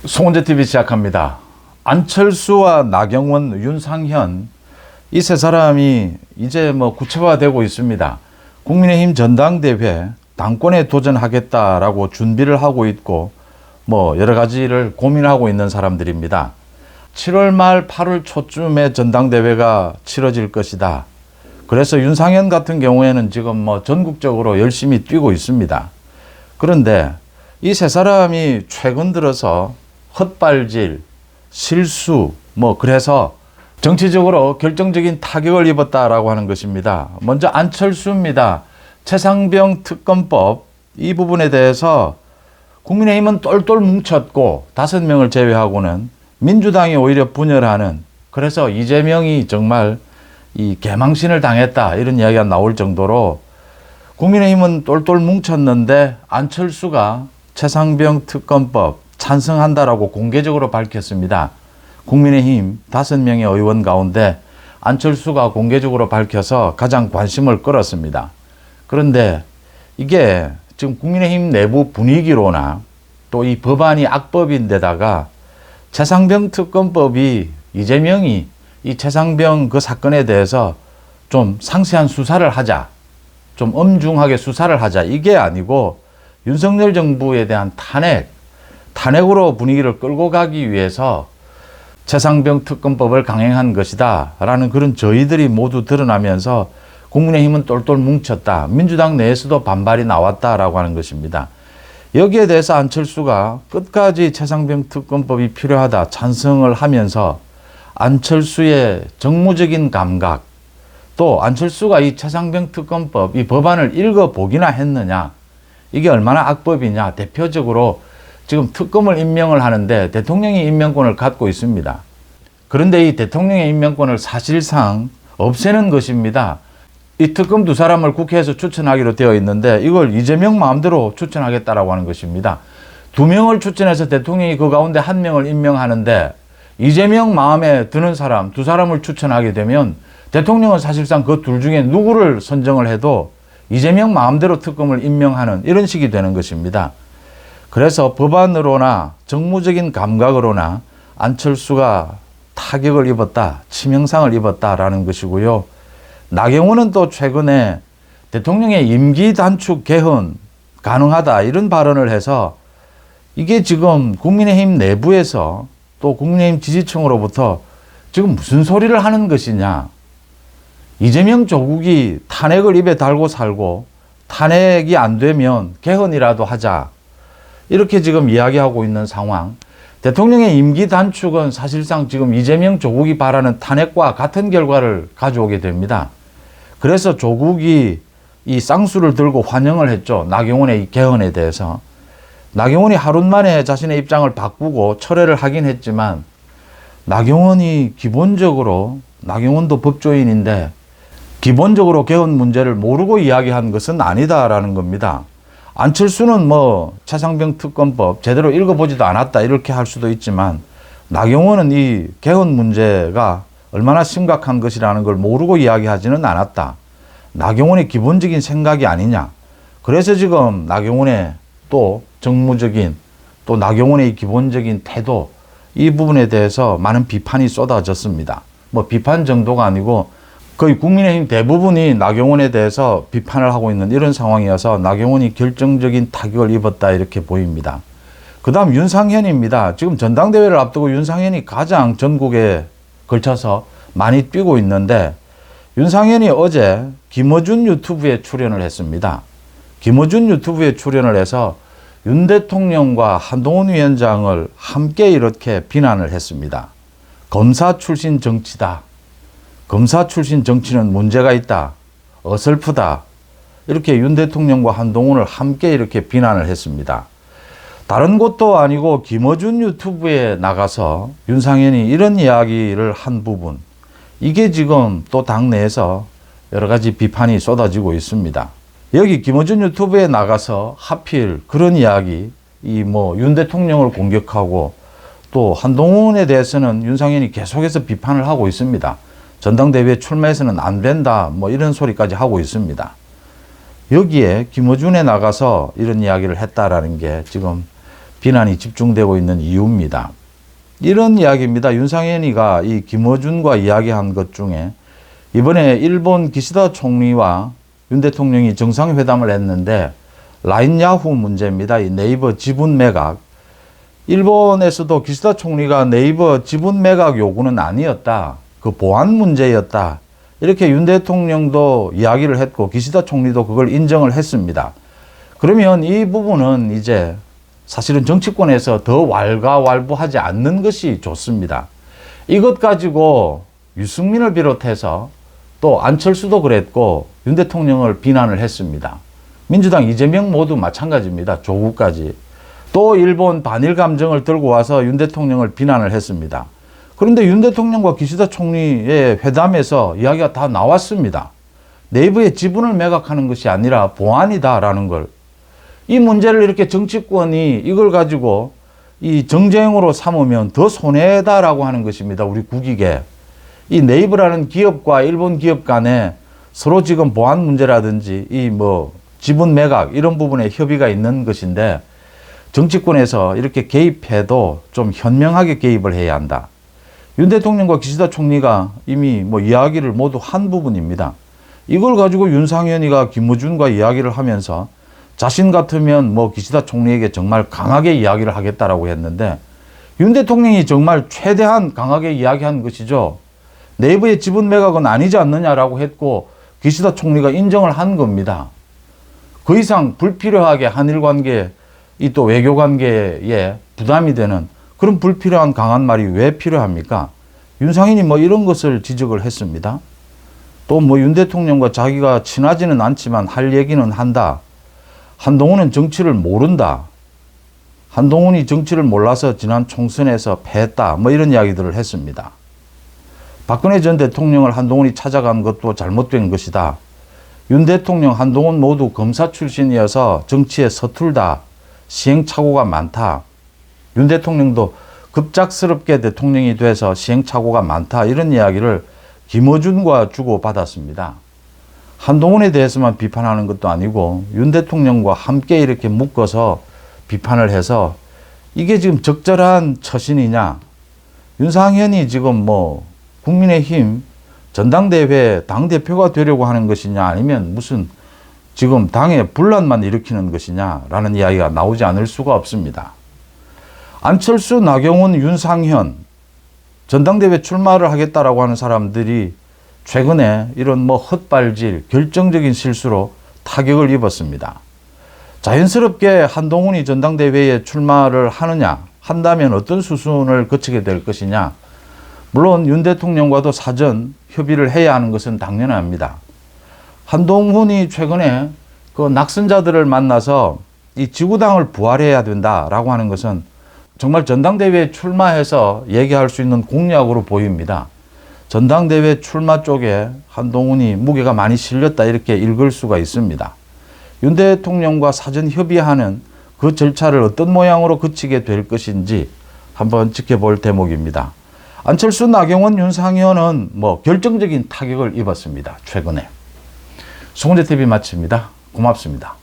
송은재TV 시작합니다. 안철수와 나경원, 윤상현 이 세 사람이 이제 구체화되고 있습니다. 국민의힘 전당대회 당권에 도전하겠다라고 준비를 하고 있고 여러 가지를 고민하고 있는 사람들입니다. 7월 말 8월 초쯤에 전당대회가 치러질 것이다. 그래서 윤상현 같은 경우에는 지금 전국적으로 열심히 뛰고 있습니다. 그런데 이 세 사람이 최근 들어서 헛발질, 실수, 그래서 정치적으로 결정적인 타격을 입었다라고 하는 것입니다. 먼저 안철수입니다. 최상병 특검법 이 부분에 대해서 국민의힘은 똘똘 뭉쳤고 5명을 제외하고는 민주당이 오히려 분열하는, 그래서 이재명이 정말 이 개망신을 당했다 이런 이야기가 나올 정도로 국민의힘은 똘똘 뭉쳤는데 안철수가 최상병 특검법 찬성한다라고 공개적으로 밝혔습니다. 국민의힘 5명의 의원 가운데 안철수가 공개적으로 밝혀서 가장 관심을 끌었습니다. 그런데 이게 지금 국민의힘 내부 분위기로나 또 이 법안이 악법인데다가 최상병 특검법이 이재명이 이 최상병 그 사건에 대해서 좀 상세한 수사를 하자, 좀 엄중하게 수사를 하자, 이게 아니고 윤석열 정부에 대한 탄핵으로 분위기를 끌고 가기 위해서 최상병 특검법을 강행한 것이다 라는 그런 저희들이 모두 드러나면서 국민의힘은 똘똘 뭉쳤다. 민주당 내에서도 반발이 나왔다라고 하는 것입니다. 여기에 대해서 안철수가 끝까지 최상병 특검법이 필요하다 찬성을 하면서 안철수의 정무적인 감각, 또 안철수가 이 최상병 특검법 이 법안을 읽어보기나 했느냐, 이게 얼마나 악법이냐, 대표적으로 지금 특검을 임명을 하는데 대통령이 임명권을 갖고 있습니다. 그런데 이 대통령의 임명권을 사실상 없애는 것입니다. 이 특검 2사람을 국회에서 추천하기로 되어 있는데 이걸 이재명 마음대로 추천하겠다라고 하는 것입니다. 2명을 추천해서 대통령이 그 가운데 1명을 임명하는데 이재명 마음에 드는 사람 2사람을 추천하게 되면 대통령은 사실상 그 둘 중에 누구를 선정을 해도 이재명 마음대로 특검을 임명하는 이런 식이 되는 것입니다. 그래서 법안으로나 정무적인 감각으로나 안철수가 타격을 입었다, 치명상을 입었다라는 것이고요. 나경원은 또 최근에 대통령의 임기 단축 개헌 가능하다 이런 발언을 해서 이게 지금 국민의힘 내부에서 또 국민의힘 지지층으로부터 지금 무슨 소리를 하는 것이냐. 이재명 조국이 탄핵을 입에 달고 살고 탄핵이 안 되면 개헌이라도 하자, 이렇게 지금 이야기하고 있는 상황. 대통령의 임기 단축은 사실상 지금 이재명 조국이 바라는 탄핵과 같은 결과를 가져오게 됩니다. 그래서 조국이 이 쌍수를 들고 환영을 했죠. 나경원의 이 개헌에 대해서. 나경원이 하루 만에 자신의 입장을 바꾸고 철회를 하긴 했지만 나경원이 기본적으로, 나경원도 법조인인데 기본적으로 개헌 문제를 모르고 이야기한 것은 아니다라는 겁니다. 안철수는 최상병 특검법 제대로 읽어보지도 않았다 이렇게 할 수도 있지만 나경원은 이 개헌 문제가 얼마나 심각한 것이라는 걸 모르고 이야기하지는 않았다. 나경원의 기본적인 생각이 아니냐. 그래서 지금 나경원의 또 정무적인, 또 나경원의 기본적인 태도, 이 부분에 대해서 많은 비판이 쏟아졌습니다. 비판 정도가 아니고 거의 국민의힘 대부분이 나경원에 대해서 비판을 하고 있는 이런 상황이어서 나경원이 결정적인 타격을 입었다 이렇게 보입니다. 그 다음 윤상현입니다. 지금 전당대회를 앞두고 윤상현이 가장 전국에 걸쳐서 많이 뛰고 있는데 윤상현이 어제 김어준 유튜브에 출연을 했습니다. 김어준 유튜브에 출연을 해서 윤 대통령과 한동훈 위원장을 함께 이렇게 비난을 했습니다. 검사 출신 정치다. 검사 출신 정치는 문제가 있다. 어설프다. 이렇게 윤 대통령과 한동훈을 함께 이렇게 비난을 했습니다. 다른 곳도 아니고 김어준 유튜브에 나가서 윤상현이 이런 이야기를 한 부분, 이게 지금 또 당내에서 여러 가지 비판이 쏟아지고 있습니다. 여기 김어준 유튜브에 나가서 하필 그런 이야기, 윤 대통령을 공격하고 또 한동훈에 대해서는 윤상현이 계속해서 비판을 하고 있습니다. 전당대회에 출마해서는 안 된다, 이런 소리까지 하고 있습니다. 여기에 김어준에 나가서 이런 이야기를 했다라는 게 지금 비난이 집중되고 있는 이유입니다. 이런 이야기입니다. 윤상현이가 이 김어준과 이야기한 것 중에 이번에 일본 기시다 총리와 윤 대통령이 정상회담을 했는데 라인 야후 문제입니다. 이 네이버 지분 매각. 일본에서도 기시다 총리가 네이버 지분 매각 요구는 아니었다. 그 보안 문제였다. 이렇게 윤 대통령도 이야기를 했고 기시다 총리도 그걸 인정을 했습니다. 그러면 이 부분은 이제 사실은 정치권에서 더 왈가왈부하지 않는 것이 좋습니다. 이것 가지고 유승민을 비롯해서 또 안철수도 그랬고 윤 대통령을 비난을 했습니다. 민주당 이재명 모두 마찬가지입니다. 조국까지. 또 일본 반일 감정을 들고 와서 윤 대통령을 비난을 했습니다. 그런데 윤 대통령과 기시다 총리의 회담에서 이야기가 다 나왔습니다. 네이버의 지분을 매각하는 것이 아니라 보안이다라는 걸. 이 문제를 이렇게 정치권이 이걸 가지고 이 정쟁으로 삼으면 더 손해다라고 하는 것입니다. 우리 국익에. 이 네이버라는 기업과 일본 기업 간에 서로 지금 보안 문제라든지 이 뭐 지분 매각 이런 부분에 협의가 있는 것인데 정치권에서 이렇게 개입해도 좀 현명하게 개입을 해야 한다. 윤 대통령과 기시다 총리가 이미 뭐 이야기를 모두 한 부분입니다. 이걸 가지고 윤상현이가 김어준과 이야기를 하면서 자신 같으면 뭐 기시다 총리에게 정말 강하게 이야기를 하겠다라고 했는데 윤 대통령이 정말 최대한 강하게 이야기한 것이죠. 네이버의 지분 매각은 아니지 않느냐라고 했고 기시다 총리가 인정을 한 겁니다. 그 이상 불필요하게 한일 관계, 이 또 외교 관계에 부담이 되는 그런 불필요한 강한 말이 왜 필요합니까? 윤상현이 뭐 이런 것을 지적을 했습니다. 또 뭐 윤 대통령과 자기가 친하지는 않지만 할 얘기는 한다. 한동훈은 정치를 모른다. 한동훈이 정치를 몰라서 지난 총선에서 패했다. 뭐 이런 이야기들을 했습니다. 박근혜 전 대통령을 한동훈이 찾아간 것도 잘못된 것이다. 윤 대통령, 한동훈 모두 검사 출신이어서 정치에 서툴다. 시행착오가 많다. 윤 대통령도 급작스럽게 대통령이 돼서 시행착오가 많다. 이런 이야기를 김어준과 주고받았습니다. 한동훈에 대해서만 비판하는 것도 아니고 윤 대통령과 함께 이렇게 묶어서 비판을 해서 이게 지금 적절한 처신이냐. 윤상현이 지금 뭐 국민의힘 전당대회 당대표가 되려고 하는 것이냐 아니면 무슨 지금 당의 분란만 일으키는 것이냐라는 이야기가 나오지 않을 수가 없습니다. 안철수, 나경원, 윤상현 전당대회 출마를 하겠다라고 하는 사람들이 최근에 이런 뭐 헛발질, 결정적인 실수로 타격을 입었습니다. 자연스럽게 한동훈이 전당대회에 출마를 하느냐, 한다면 어떤 수순을 거치게 될 것이냐. 물론 윤 대통령과도 사전 협의를 해야 하는 것은 당연합니다. 한동훈이 최근에 그 낙선자들을 만나서 이 지구당을 부활해야 된다라고 하는 것은 정말 전당대회에 출마해서 얘기할 수 있는 공약으로 보입니다. 전당대회 출마 쪽에 한동훈이 무게가 많이 실렸다 이렇게 읽을 수가 있습니다. 윤 대통령과 사전 협의하는 그 절차를 어떤 모양으로 거치게 될 것인지 한번 지켜볼 대목입니다. 안철수, 나경원, 윤상현은 뭐 결정적인 타격을 입었습니다. 최근에. 송은재 TV 마칩니다. 고맙습니다.